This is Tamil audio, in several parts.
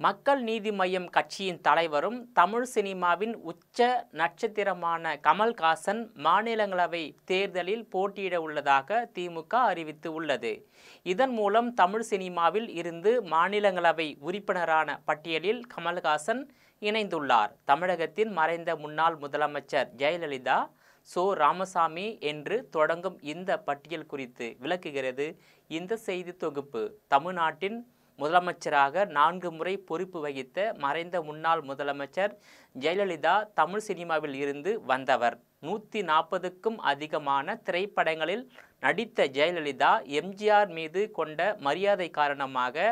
மக்கள் நீதி மய்யம் கட்சியின் தலைவரும் தமிழ் சினிமாவின் உச்ச நட்சத்திரமான கமல்ஹாசன் மாநிலங்களவை தேர்தலில் போட்டியிட உள்ளதாக திமுக அறிவித்து உள்ளது. இதன் மூலம் தமிழ் சினிமாவில் இருந்து மாநிலங்களவை உறுப்பினரான பட்டியலில் கமல்ஹாசன் இணைந்துள்ளார். தமிழகத்தின் மறைந்த முன்னாள் முதலமைச்சர் ஜெயலலிதா ராமசாமி என்று தொடங்கும் இந்த பட்டியல் குறித்து விளக்குகிறது இந்த செய்தி தொகுப்பு. தமிழ்நாட்டின் முதலமைச்சராக 4 முறை பொறுப்பு வகித்த மறைந்த முன்னாள் முதலமைச்சர் ஜெயலலிதா தமிழ் சினிமாவில் இருந்து வந்தவர். 140க்கும் அதிகமான திரைப்படங்களில் நடித்த ஜெயலலிதா எம்ஜிஆர் மீது கொண்ட மரியாதை காரணமாக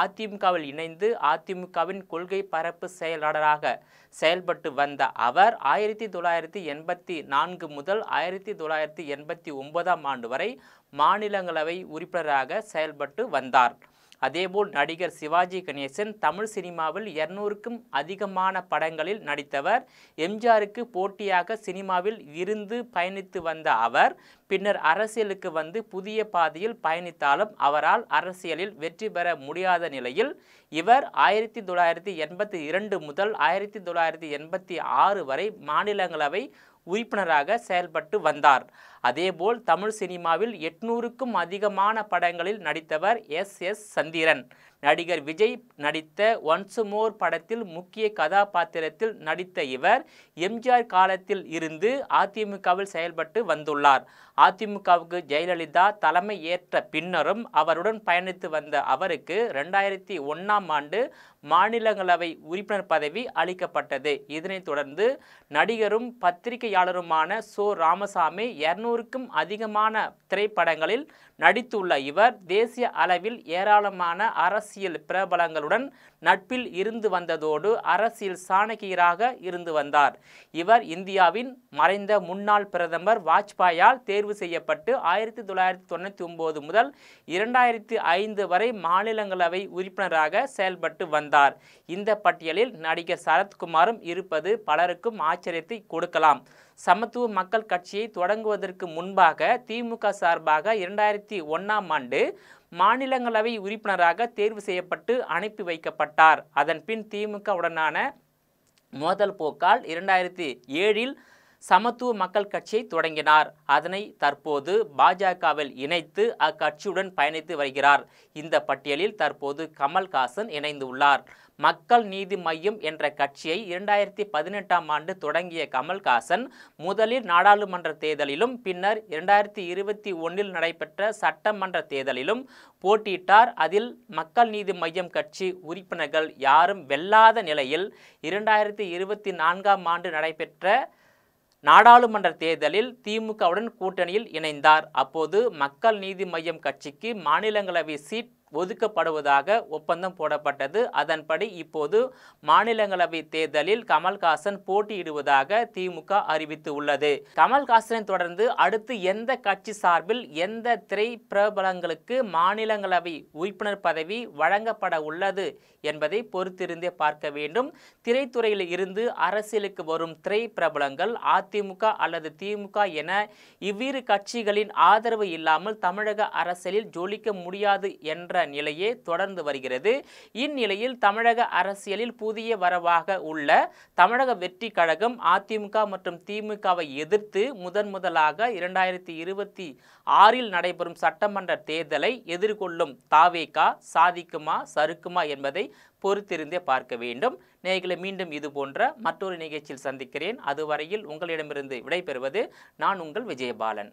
அதிமுகவில் இணைந்து அதிமுகவின் கொள்கை பரப்பு செயலாளராக செயல்பட்டு வந்த அவர் 1984 முதல் 1989ஆம் ஆண்டு வரை மாநிலங்களவை உறுப்பினராக செயல்பட்டு வந்தார். அதேபோல் நடிகர் சிவாஜி கணேசன் தமிழ் சினிமாவில் 200க்கும் அதிகமான படங்களில் நடித்தவர். எம்ஜிஆருக்கு போட்டியாக சினிமாவில் இருந்து பயணித்து வந்த அவர் பின்னர் அரசியலுக்கு வந்து புதிய பாதையில் பயணித்தாலும் அவரால் அரசியலில் வெற்றி பெற முடியாத நிலையில் இவர் 1982 முதல் 1986 வரை மாநிலங்களவை உறுப்பினராக செயல்பட்டு வந்தார். அதேபோல் தமிழ் சினிமாவில் 800க்கும் அதிகமான படங்களில் நடித்தவர் எஸ் சந்திரன். நடிகர் விஜய் நடித்த ஒன்ஸ் மோர் படத்தில் முக்கிய கதாபாத்திரத்தில் நடித்த இவர் எம்ஜிஆர் காலத்தில் இருந்து அதிமுகவில் செயல்பட்டு வந்துள்ளார். அதிமுகவுக்கு ஜெயலலிதா தலைமை ஏற்ற பின்னரும் அவருடன் பயணித்து வந்த அவருக்கு 2001ஆம் ஆண்டு மாநிலங்களவை உறுப்பினர் பதவி அளிக்கப்பட்டது. இதனைத் தொடர்ந்து நடிகரும் பத்திரிகையாளருமான ராமசாமி 200க்கும் அதிகமான திரைப்படங்களில் நடித்துள்ள இவர் தேசிய அளவில் ஏராளமான அரசியல் பிரபலங்களுடன் நட்பில் இருந்து வந்ததோடு அரசியல் சாணக்கியராக இருந்து வந்தார். இவர் இந்தியாவின் மறைந்த முன்னாள் பிரதமர் வாஜ்பாயால் தேர்வு செய்யப்பட்டு 1999 முதல் 2005 வரை மாநிலங்களவை உறுப்பினராக செயல்பட்டு வந்தார். இந்த பட்டியலில் நடிகர் சரத்குமாரும் இருப்பது பலருக்கும் ஆச்சரியத்தை கொடுக்கலாம். சமத்துவ மக்கள் கட்சியை தொடங்குவதற்கு முன்பாக திமுக சார்பாக 2001ஆம் ஆண்டு மாநிலங்களவை உறுப்பினராக தேர்வு செய்யப்பட்டு அனுப்பி வைக்கப்பட்டார். அதன் பின் திமுக உடனான மோதல் போக்கால் 2007இல் சமத்துவ மக்கள் கட்சியை தொடங்கினார். அதனை தற்போது பாஜகவில் இணைத்து அக்கட்சியுடன் பயணித்து வருகிறார். இந்த பட்டியலில் தற்போது கமல்ஹாசன் இணைந்துள்ளார். மக்கள் நீதி மய்யம் என்ற கட்சியை 2018ஆம் ஆண்டு தொடங்கிய கமல்ஹாசன் முதலில் நாடாளுமன்ற தேர்தலிலும் பின்னர் 2021இல் நடைபெற்ற சட்டமன்ற தேர்தலிலும் போட்டியிட்டார். அதில் மக்கள் நீதி மய்யம் கட்சி உறுப்பினர்கள் யாரும் வெல்லாத நிலையில் 2024ஆம் ஆண்டு நடைபெற்ற நாடாளுமன்ற தேர்தலில் திமுகவுடன் கூட்டணியில் இணைந்தார். அப்போது மக்கள் நீதி மய்யம் கட்சிக்கு மாநிலங்களவை சீட் ஒதுக்கப்படுவதாக ஒப்பந்தம் போடப்பட்டது. அதன்படி இப்போது மாநிலங்களவை தேர்தலில் கமல்ஹாசன் போட்டியிடுவதாக திமுக அறிவித்து உள்ளது. கமல்ஹாசனை தொடர்ந்து அடுத்து எந்த கட்சி சார்பில் எந்த திரை பிரபலங்களுக்கு மாநிலங்களவை உறுப்பினர் பதவி வழங்கப்பட உள்ளது என்பதை பொறுத்திருந்தே பார்க்க வேண்டும். திரைத்துறையில் இருந்து அரசியலுக்கு வரும் திரை பிரபலங்கள் அதிமுக அல்லது திமுக என இவ்விரு கட்சிகளின் ஆதரவு இல்லாமல் தமிழக அரசியலில் ஜொலிக்க முடியாது என்ற நிலையே தொடர்ந்து வருகிறது. இந்நிலையில் தமிழக அரசியலில் புதிய வரவாக உள்ள தமிழக வெற்றி கழகம் அதிமுக மற்றும் திமுகவை எதிர்த்து முதலாக 2026இல் நடைபெறும் சட்டமன்ற தேர்தலை எதிர்கொள்ளும் தாவேகா சாதிக்குமா சறுக்குமா என்பதை பொறுத்திருந்தே பார்க்க வேண்டும். நேயர்களை மீண்டும் இது போன்ற மற்றொரு நிகழ்ச்சியில் சந்திக்கிறேன். அதுவரையில் உங்களிடமிருந்து விடைபெறுவது நான் உங்கள் விஜயபாலன்.